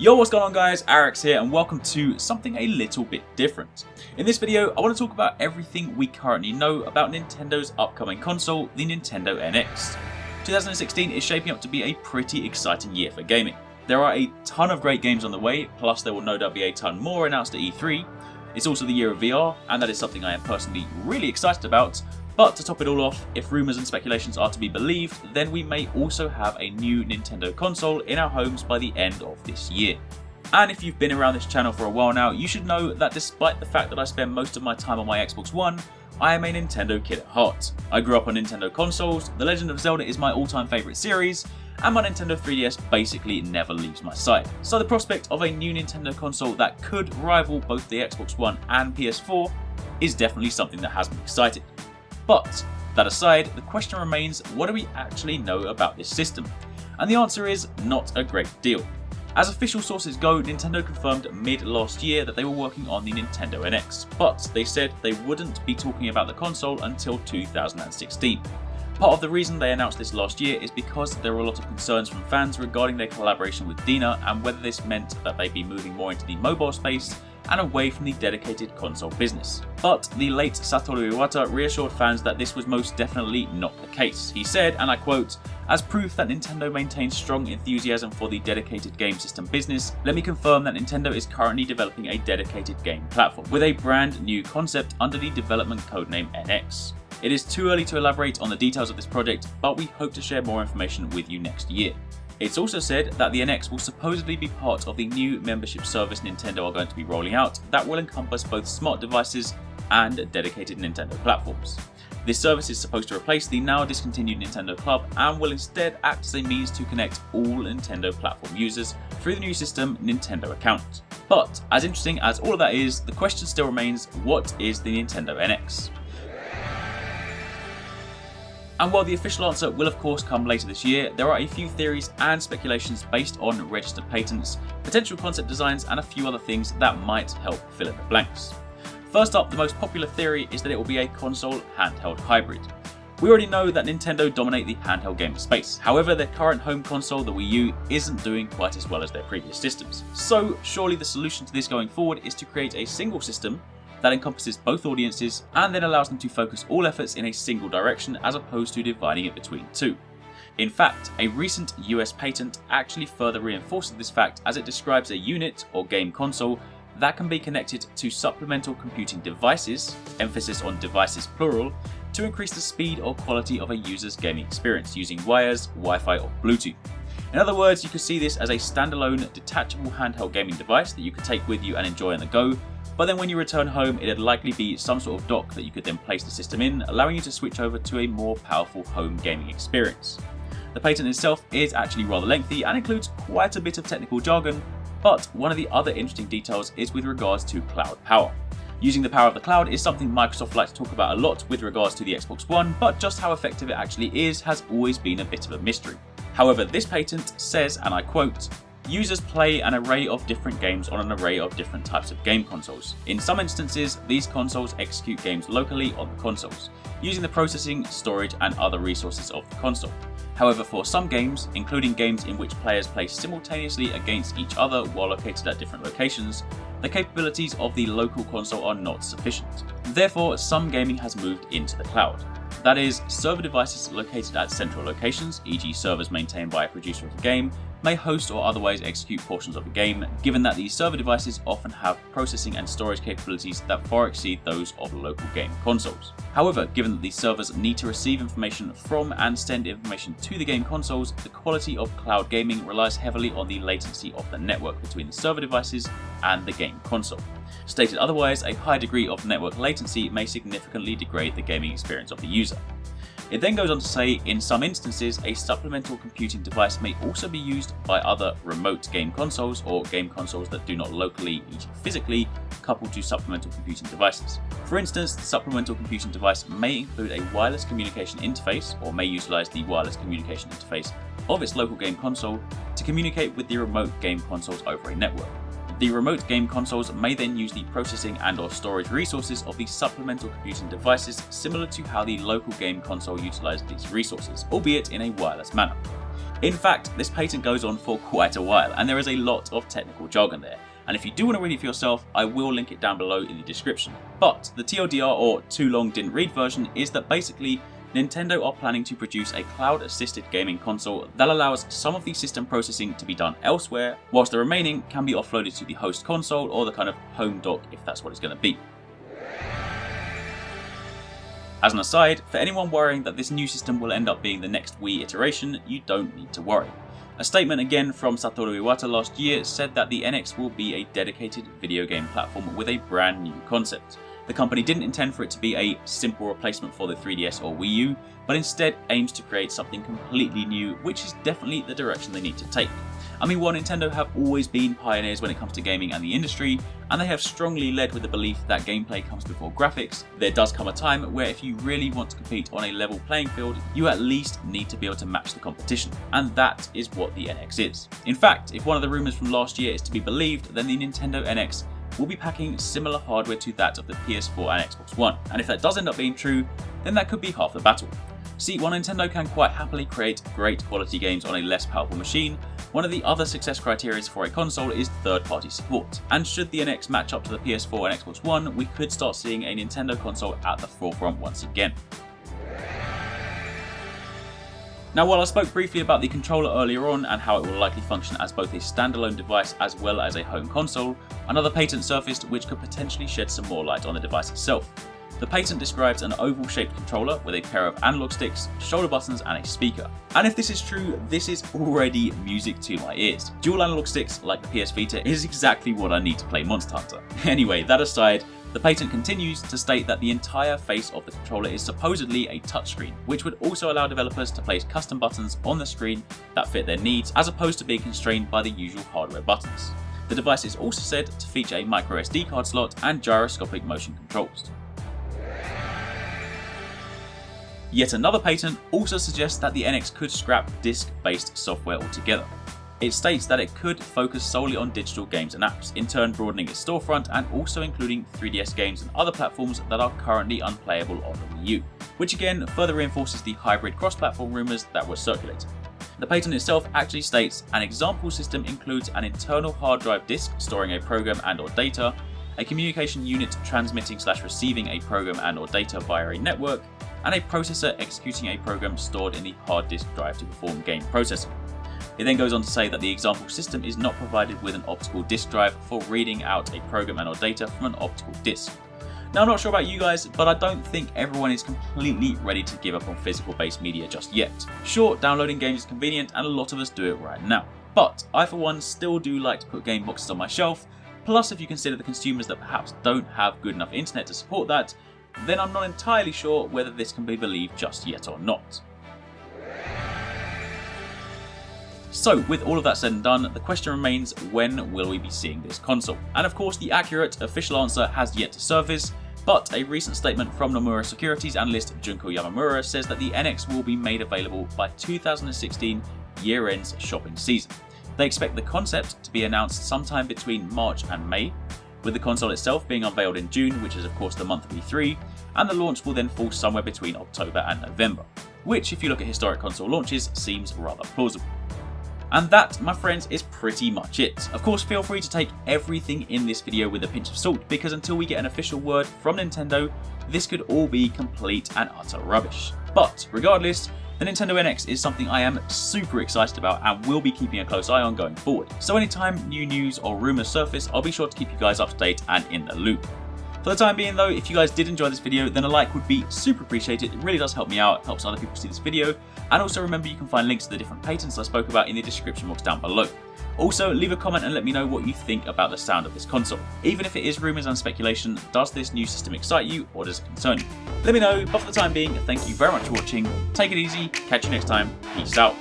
Yo, what's going on guys, Arekkz here and welcome to something a little bit different. In this video, I want to talk about everything we currently know about Nintendo's upcoming console, the Nintendo NX. 2016 is shaping up to be a pretty exciting year for gaming. There are a ton of great games on the way, plus there will no doubt be a ton more announced at E3. It's also the year of VR, and that is something I am personally really excited about. But to top it all off, if rumours and speculations are to be believed, then we may also have a new Nintendo console in our homes by the end of this year. And if you've been around this channel for a while now, you should know that despite the fact that I spend most of my time on my Xbox One, I am a Nintendo kid at heart. I grew up on Nintendo consoles, The Legend of Zelda is my all-time favourite series, and my Nintendo 3DS basically never leaves my side. So the prospect of a new Nintendo console that could rival both the Xbox One and PS4 is definitely something that has me excited. But, that aside, the question remains, what do we actually know about this system? And the answer is not a great deal. As official sources go, Nintendo confirmed mid last year that they were working on the Nintendo NX, but they said they wouldn't be talking about the console until 2016. Part of the reason they announced this last year is because there were a lot of concerns from fans regarding their collaboration with Dina and whether this meant that they'd be moving more into the mobile space and away from the dedicated console business. But the late Satoru Iwata reassured fans that this was most definitely not the case. He said, and I quote, "As proof that Nintendo maintains strong enthusiasm for the dedicated game system business, let me confirm that Nintendo is currently developing a dedicated game platform with a brand new concept under the development codename NX. It is too early to elaborate on the details of this project, but we hope to share more information with you next year." It's also said that the NX will supposedly be part of the new membership service Nintendo are going to be rolling out that will encompass both smart devices and dedicated Nintendo platforms. This service is supposed to replace the now discontinued Nintendo Club and will instead act as a means to connect all Nintendo platform users through the new system Nintendo account. But as interesting as all of that is, the question still remains, what is the Nintendo NX? And while the official answer will of course come later this year, there are a few theories and speculations based on registered patents, potential concept designs and a few other things that might help fill in the blanks. First up, the most popular theory is that it will be a console handheld hybrid. We already know that Nintendo dominate the handheld gaming space. However, their current home console, the Wii U, isn't doing quite as well as their previous systems. So surely the solution to this going forward is to create a single system that encompasses both audiences and then allows them to focus all efforts in a single direction as opposed to dividing it between two. In fact, a recent US patent actually further reinforces this fact as it describes a unit or game console that can be connected to supplemental computing devices, emphasis on devices plural, to increase the speed or quality of a user's gaming experience using wires, Wi-Fi or Bluetooth. In other words, you could see this as a standalone detachable handheld gaming device that you could take with you and enjoy on the go. But then when you return home, it'd likely be some sort of dock that you could then place the system in, allowing you to switch over to a more powerful home gaming experience. The patent itself is actually rather lengthy and includes quite a bit of technical jargon, but one of the other interesting details is with regards to cloud power. Using the power of the cloud is something Microsoft likes to talk about a lot with regards to the Xbox One, but just how effective it actually is has always been a bit of a mystery. However, this patent says, and I quote, "Users play an array of different games on an array of different types of game consoles. In some instances, these consoles execute games locally on the consoles, using the processing, storage, and other resources of the console. However, for some games, including games in which players play simultaneously against each other while located at different locations, the capabilities of the local console are not sufficient. Therefore, some gaming has moved into the cloud. That is, server devices located at central locations, e.g. servers maintained by a producer of the game, may host or otherwise execute portions of the game, given that these server devices often have processing and storage capabilities that far exceed those of local game consoles. However, given that these servers need to receive information from and send information to the game consoles, the quality of cloud gaming relies heavily on the latency of the network between the server devices and the game console. Stated otherwise, a high degree of network latency may significantly degrade the gaming experience of the user." It then goes on to say, in some instances, a supplemental computing device may also be used by other remote game consoles or game consoles that do not locally, e.g. physically, couple to supplemental computing devices. For instance, the supplemental computing device may include a wireless communication interface or may utilize the wireless communication interface of its local game console to communicate with the remote game consoles over a network. The remote game consoles may then use the processing and/or storage resources of the supplemental computing devices, similar to how the local game console utilized these resources, albeit in a wireless manner. In fact, this patent goes on for quite a while, and there is a lot of technical jargon there. And if you do want to read it for yourself, I will link it down below in the description. But the TLDR, or too long didn't read version, is that basically Nintendo are planning to produce a cloud-assisted gaming console that allows some of the system processing to be done elsewhere, whilst the remaining can be offloaded to the host console or the kind of home dock if that's what it's going to be. As an aside, for anyone worrying that this new system will end up being the next Wii iteration, you don't need to worry. A statement again from Satoru Iwata last year said that the NX will be a dedicated video game platform with a brand new concept. The company didn't intend for it to be a simple replacement for the 3DS or Wii U, but instead aims to create something completely new, which is definitely the direction they need to take. I mean, while Nintendo have always been pioneers when it comes to gaming and the industry, and they have strongly led with the belief that gameplay comes before graphics, there does come a time where if you really want to compete on a level playing field, you at least need to be able to match the competition, and that is what the NX is. In fact, if one of the rumours from last year is to be believed, then the Nintendo NX will be packing similar hardware to that of the PS4 and Xbox One, and if that does end up being true, then that could be half the battle. See, while Nintendo can quite happily create great quality games on a less powerful machine, one of the other success criteria for a console is third-party support, and should the NX match up to the PS4 and Xbox One, we could start seeing a Nintendo console at the forefront once again. Now, while I spoke briefly about the controller earlier on and how it will likely function as both a standalone device as well as a home console, another patent surfaced which could potentially shed some more light on the device itself. The patent describes an oval-shaped controller with a pair of analog sticks, shoulder buttons and a speaker. And if this is true, this is already music to my ears. Dual analog sticks like the PS Vita is exactly what I need to play Monster Hunter. Anyway, that aside, the patent continues to state that the entire face of the controller is supposedly a touchscreen, which would also allow developers to place custom buttons on the screen that fit their needs, as opposed to being constrained by the usual hardware buttons. The device is also said to feature a micro SD card slot and gyroscopic motion controls. Yet another patent also suggests that the NX could scrap disc-based software altogether. It states that it could focus solely on digital games and apps, in turn broadening its storefront and also including 3DS games and other platforms that are currently unplayable on the Wii U, which again further reinforces the hybrid cross-platform rumours that were circulating. The patent itself actually states an example system includes an internal hard drive disk storing a program and/or data, a communication unit transmitting/receiving a program and/or data via a network, and a processor executing a program stored in the hard disk drive to perform game processing. It then goes on to say that the example system is not provided with an optical disk drive for reading out a program and/or data from an optical disk. Now, I'm not sure about you guys, but I don't think everyone is completely ready to give up on physical-based media just yet. Sure, downloading games is convenient and a lot of us do it right now, but I for one still do like to put game boxes on my shelf, plus if you consider the consumers that perhaps don't have good enough internet to support that, then I'm not entirely sure whether this can be believed just yet or not. So, with all of that said and done, the question remains, when will we be seeing this console? And of course, the accurate official answer has yet to surface, but a recent statement from Nomura Securities analyst Junko Yamamura says that the NX will be made available by 2016 year-end shopping season. They expect the concept to be announced sometime between March and May, with the console itself being unveiled in June, which is of course the month of E3, and the launch will then fall somewhere between October and November, which if you look at historic console launches seems rather plausible. And that, my friends, is pretty much it. Of course, feel free to take everything in this video with a pinch of salt, because until we get an official word from Nintendo, this could all be complete and utter rubbish. But regardless, the Nintendo NX is something I am super excited about and will be keeping a close eye on going forward. So anytime new news or rumours surface, I'll be sure to keep you guys up to date and in the loop. For the time being though, if you guys did enjoy this video, then a like would be super appreciated. It really does help me out, helps other people see this video. And also remember, you can find links to the different patents I spoke about in the description box down below. Also, leave a comment and let me know what you think about the sound of this console. Even if it is rumours and speculation, does this new system excite you or does it concern you? Let me know, but for the time being, thank you very much for watching, take it easy, catch you next time, peace out.